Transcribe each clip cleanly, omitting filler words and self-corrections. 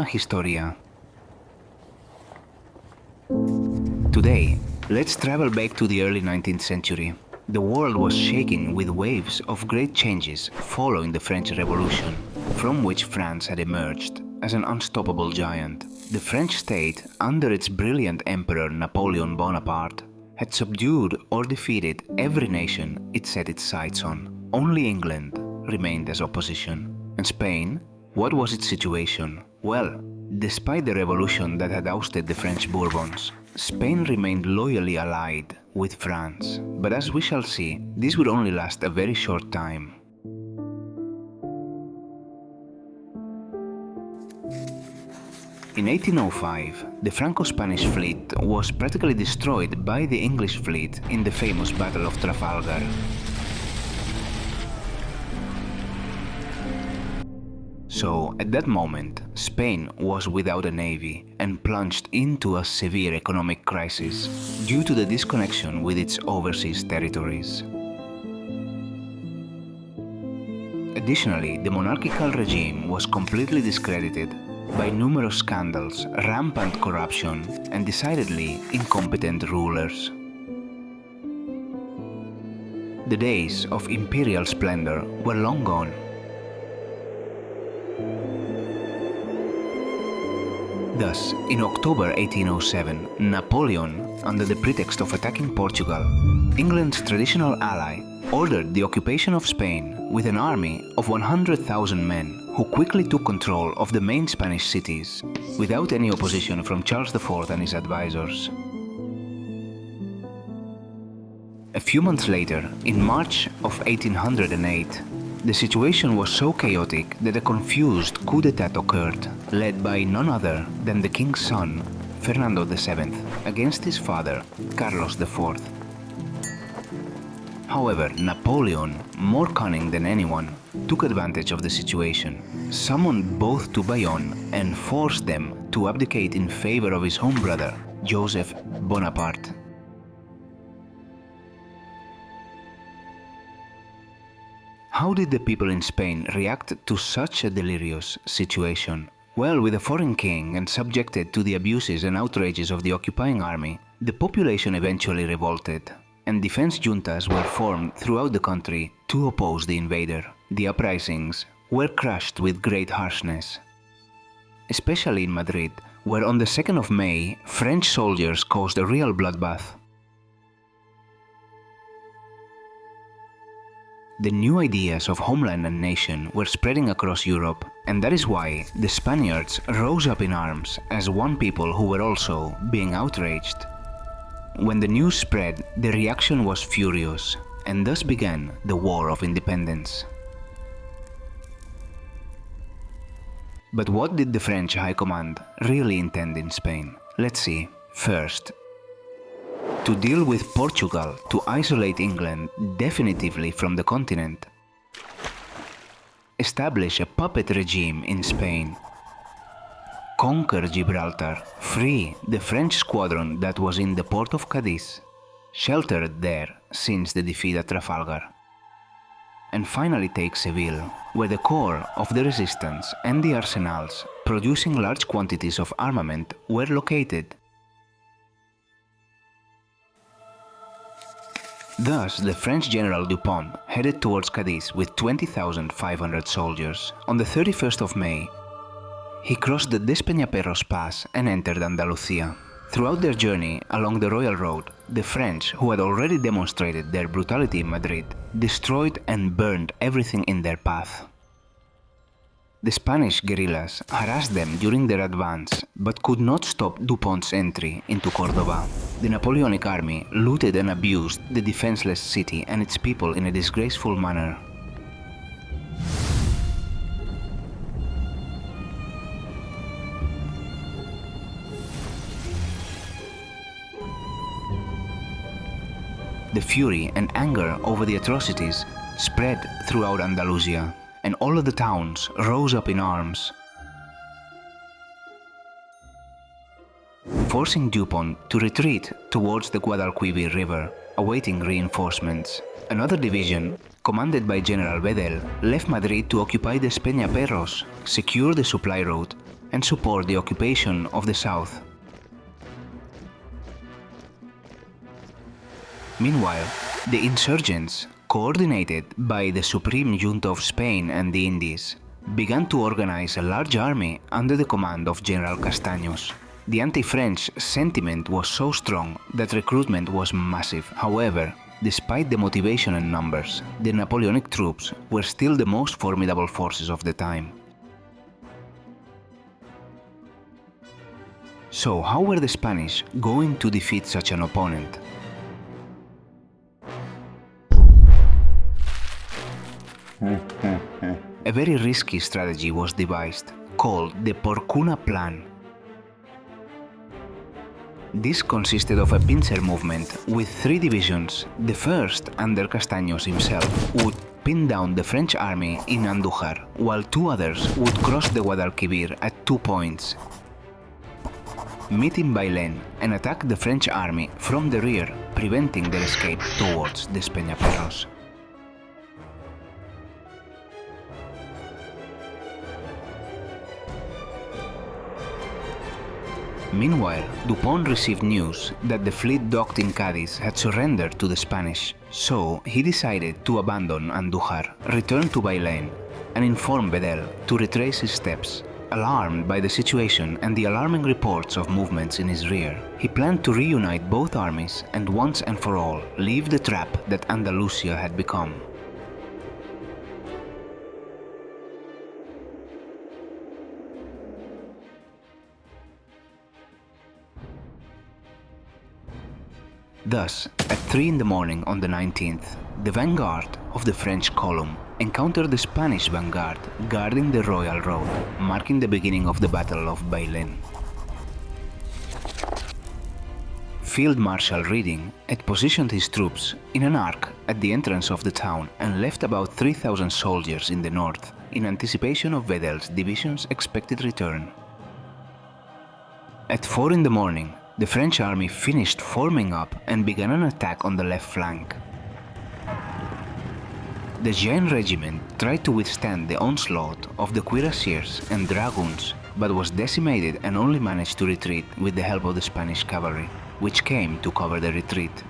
Comuna Historia. Today, let's travel back to the early 19th century. The world was shaking with waves of great changes following the French Revolution, from which France had emerged as an unstoppable giant. The French state, under its brilliant emperor Napoleon Bonaparte, had subdued or defeated every nation it set its sights on. Only England remained as opposition. And Spain? What was its situation? Well, despite the revolution that had ousted the French Bourbons, Spain remained loyally allied with France. But as we shall see, this would only last a very short time. In 1805, the Franco-Spanish fleet was practically destroyed by the English fleet in the famous Battle of Trafalgar. So, at that moment, Spain was without a navy and plunged into a severe economic crisis due to the disconnection with its overseas territories. Additionally, the monarchical regime was completely discredited by numerous scandals, rampant corruption, and decidedly incompetent rulers. The days of imperial splendor were long gone. Thus, in October 1807, Napoleon, under the pretext of attacking Portugal, England's traditional ally, ordered the occupation of Spain with an army of 100,000 men who quickly took control of the main Spanish cities without any opposition from Charles IV and his advisors. A few months later, in March of 1808, the situation was so chaotic that a confused coup d'etat occurred, led by none other than the king's son, Fernando VII, against his father, Carlos IV. However, Napoleon, more cunning than anyone, took advantage of the situation, summoned both to Bayonne and forced them to abdicate in favor of his own brother, Joseph Bonaparte. How did the people in Spain react to such a delirious situation? Well, with a foreign king and subjected to the abuses and outrages of the occupying army, the population eventually revolted, and defense juntas were formed throughout the country to oppose the invader. The uprisings were crushed with great harshness, especially in Madrid, where on the 2nd of May, French soldiers caused a real bloodbath. The new ideas of homeland and nation were spreading across Europe, and that is why the Spaniards rose up in arms as one people who were also being outraged. When the news spread, the reaction was furious, and thus began the War of Independence. But what did the French High Command really intend in Spain? Let's see. First, to deal with Portugal to isolate England definitively from the continent. Establish a puppet regime in Spain. Conquer Gibraltar, free the French squadron that was in the port of Cadiz, sheltered there since the defeat at Trafalgar. And finally take Seville, where the core of the resistance and the arsenals, producing large quantities of armament, were located. Thus, the French General Dupont headed towards Cadiz with 20,500 soldiers. On the 31st of May, he crossed the Despeñaperros Pass and entered Andalusia. Throughout their journey along the Royal Road, the French, who had already demonstrated their brutality in Madrid, destroyed and burned everything in their path. The Spanish guerrillas harassed them during their advance, but could not stop Dupont's entry into Córdoba. The Napoleonic army looted and abused the defenseless city and its people in a disgraceful manner. The fury and anger over the atrocities spread throughout Andalusia, and all of the towns rose up in arms, forcing Dupont to retreat towards the Guadalquivir River, awaiting reinforcements. Another division, commanded by General Bedel, left Madrid to occupy the Despeñaperros, secure the supply route, and support the occupation of the south. Meanwhile, the insurgents, coordinated by the Supreme Junta of Spain and the Indies, began to organize a large army under the command of General Castaños. The anti-French sentiment was so strong that recruitment was massive. However, despite the motivation and numbers, the Napoleonic troops were still the most formidable forces of the time. So how were the Spanish going to defeat such an opponent? A very risky strategy was devised, called the Porcuna Plan. This consisted of a pincer movement with 3 divisions. The first, under Castaños himself, would pin down the French army in Andújar, while 2 others would cross the Guadalquivir at 2 points, meet in Bailén and attack the French army from the rear, preventing their escape towards the Despeñaperros. Meanwhile, Dupont received news that the fleet docked in Cádiz had surrendered to the Spanish, so he decided to abandon Andújar, return to Bailén, and inform Bedel to retrace his steps. Alarmed by the situation and the alarming reports of movements in his rear, he planned to reunite both armies and once and for all leave the trap that Andalusia had become. Thus, at 3 in the morning on the 19th, the vanguard of the French column encountered the Spanish vanguard guarding the Royal Road, marking the beginning of the Battle of Bailén. Field Marshal Reading had positioned his troops in an arc at the entrance of the town and left about 3,000 soldiers in the north in anticipation of Bedel's division's expected return. At 4 in the morning, the French army finished forming up and began an attack on the left flank. The Jaén regiment tried to withstand the onslaught of the cuirassiers and dragoons, but was decimated and only managed to retreat with the help of the Spanish cavalry, which came to cover the retreat.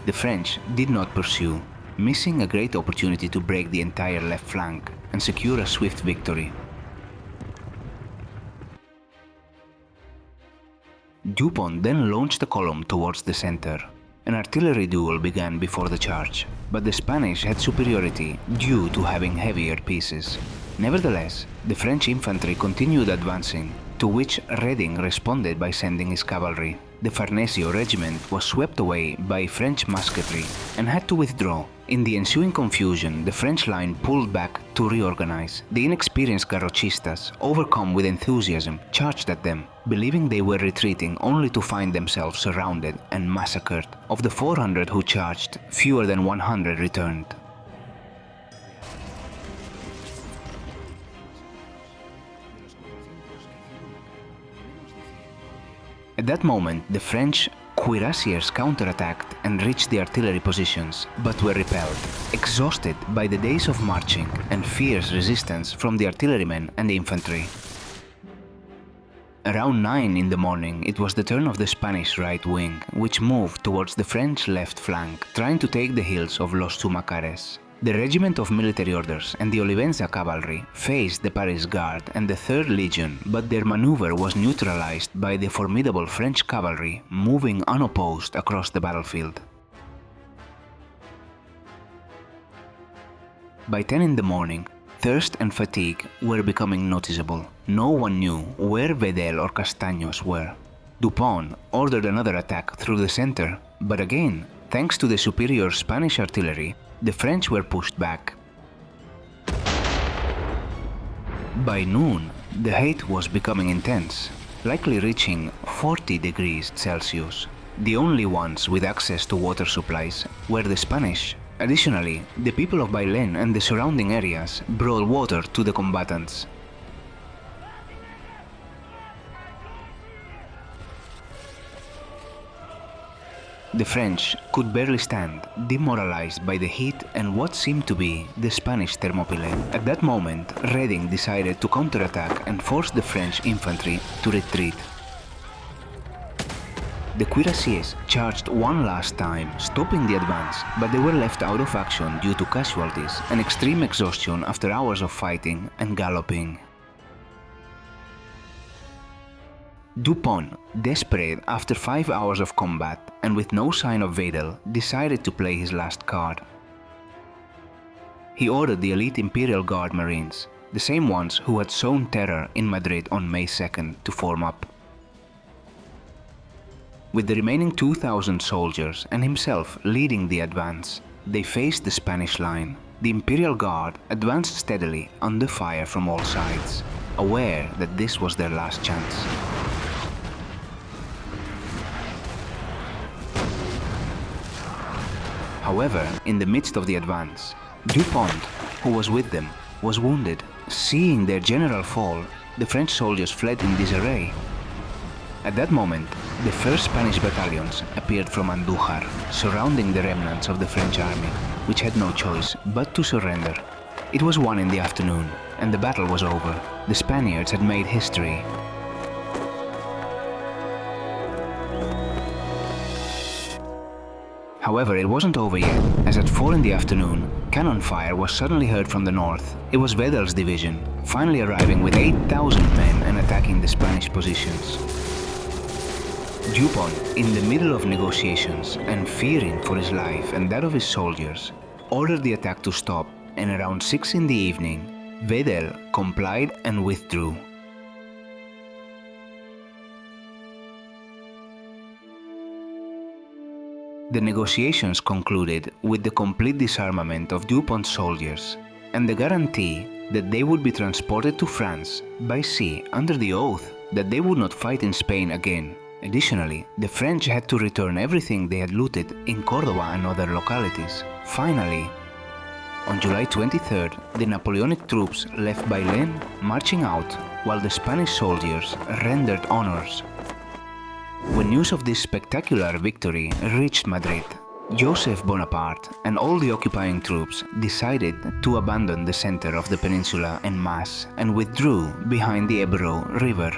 The French did not pursue, missing a great opportunity to break the entire left flank and secure a swift victory. Dupont then launched a column towards the center. An artillery duel began before the charge, but the Spanish had superiority due to having heavier pieces. Nevertheless, the French infantry continued advancing, to which Reading responded by sending his cavalry. The Farnesio regiment was swept away by French musketry and had to withdraw. In the ensuing confusion, the French line pulled back to reorganize. The inexperienced garrochistas, overcome with enthusiasm, charged at them, believing they were retreating only to find themselves surrounded and massacred. Of the 400 who charged, fewer than 100 returned. At that moment, the French cuirassiers counterattacked and reached the artillery positions, but were repelled, exhausted by the days of marching and fierce resistance from the artillerymen and the infantry. Around 9 in the morning, it was the turn of the Spanish right wing, which moved towards the French left flank, trying to take the hills of Los Tumacares. The Regiment of Military Orders and the Olivenza cavalry faced the Paris Guard and the 3rd Legion, but their maneuver was neutralized by the formidable French cavalry moving unopposed across the battlefield. By 10 in the morning, thirst and fatigue were becoming noticeable. No one knew where Bedel or Castaños were. Dupont ordered another attack through the center, but again, thanks to the superior Spanish artillery, the French were pushed back. By noon, the heat was becoming intense, likely reaching 40 degrees Celsius. The only ones with access to water supplies were the Spanish. Additionally, the people of Bailén and the surrounding areas brought water to the combatants. The French could barely stand, demoralized by the heat and what seemed to be the Spanish Thermopylae. At that moment, Reding decided to counterattack and force the French infantry to retreat. The cuirassiers charged one last time, stopping the advance, but they were left out of action due to casualties and extreme exhaustion after hours of fighting and galloping. Dupont, desperate after 5 hours of combat and with no sign of Wedel, decided to play his last card. He ordered the elite Imperial Guard Marines, the same ones who had sown terror in Madrid on May 2nd, to form up. With the remaining 2,000 soldiers and himself leading the advance, they faced the Spanish line. The Imperial Guard advanced steadily under fire from all sides, aware that this was their last chance. However, in the midst of the advance, Dupont, who was with them, was wounded. Seeing their general fall, the French soldiers fled in disarray. At that moment, the first Spanish battalions appeared from Andújar, surrounding the remnants of the French army, which had no choice but to surrender. It was 1 in the afternoon, and the battle was over. The Spaniards had made history. However, it wasn't over yet, as at 4 in the afternoon, cannon fire was suddenly heard from the north. It was Wedel's division, finally arriving with 8,000 men and attacking the Spanish positions. Dupont, in the middle of negotiations and fearing for his life and that of his soldiers, ordered the attack to stop, and around 6 in the evening, Wedel complied and withdrew. The negotiations concluded with the complete disarmament of Dupont's soldiers and the guarantee that they would be transported to France by sea under the oath that they would not fight in Spain again. Additionally, the French had to return everything they had looted in Córdoba and other localities. Finally, on July 23rd, the Napoleonic troops left Bailén, marching out, while the Spanish soldiers rendered honors. When news of this spectacular victory reached Madrid, Joseph Bonaparte and all the occupying troops decided to abandon the center of the peninsula en masse and withdrew behind the Ebro River.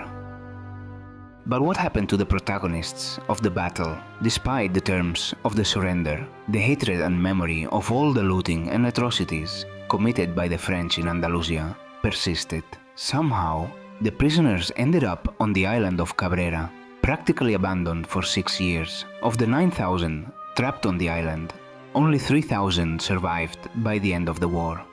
But what happened to the protagonists of the battle? Despite the terms of the surrender, the hatred and memory of all the looting and atrocities committed by the French in Andalusia persisted. Somehow, the prisoners ended up on the island of Cabrera, practically abandoned for 6 years. Of the 9,000 trapped on the island, only 3,000 survived by the end of the war.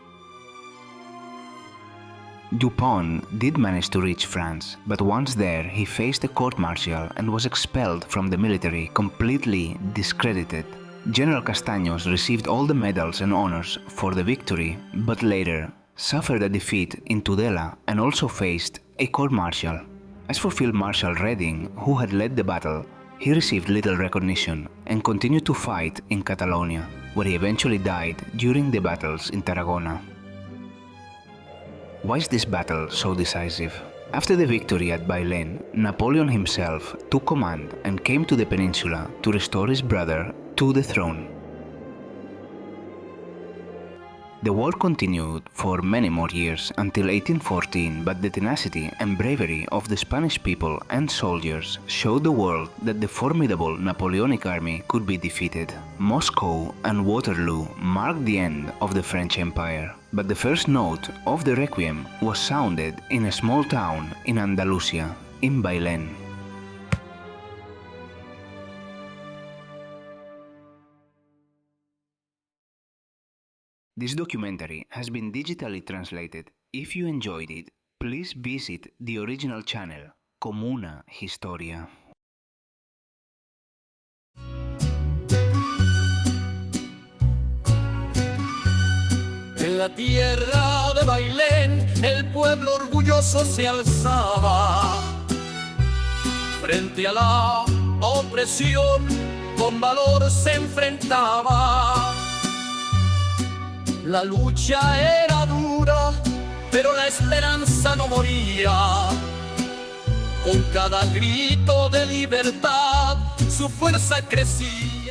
Dupont did manage to reach France, but once there he faced a court-martial and was expelled from the military, completely discredited. General Castaños received all the medals and honors for the victory, but later suffered a defeat in Tudela and also faced a court-martial. As for Field Marshal Reding, who had led the battle, he received little recognition and continued to fight in Catalonia, where he eventually died during the battles in Tarragona. Why is this battle so decisive? After the victory at Bailén, Napoleon himself took command and came to the peninsula to restore his brother to the throne. The war continued for many more years until 1814, but the tenacity and bravery of the Spanish people and soldiers showed the world that the formidable Napoleonic army could be defeated. Moscow and Waterloo marked the end of the French Empire, but the first note of the Requiem was sounded in a small town in Andalusia, in Bailén. This documentary has been digitally translated. If you enjoyed it, please visit the original channel, Comuna Historia. En la tierra de Bailén, el pueblo orgulloso se alzaba. Frente a la opresión, con valor se enfrentaba. La lucha era dura, pero la esperanza no moría. Con cada grito de libertad, su fuerza crecía.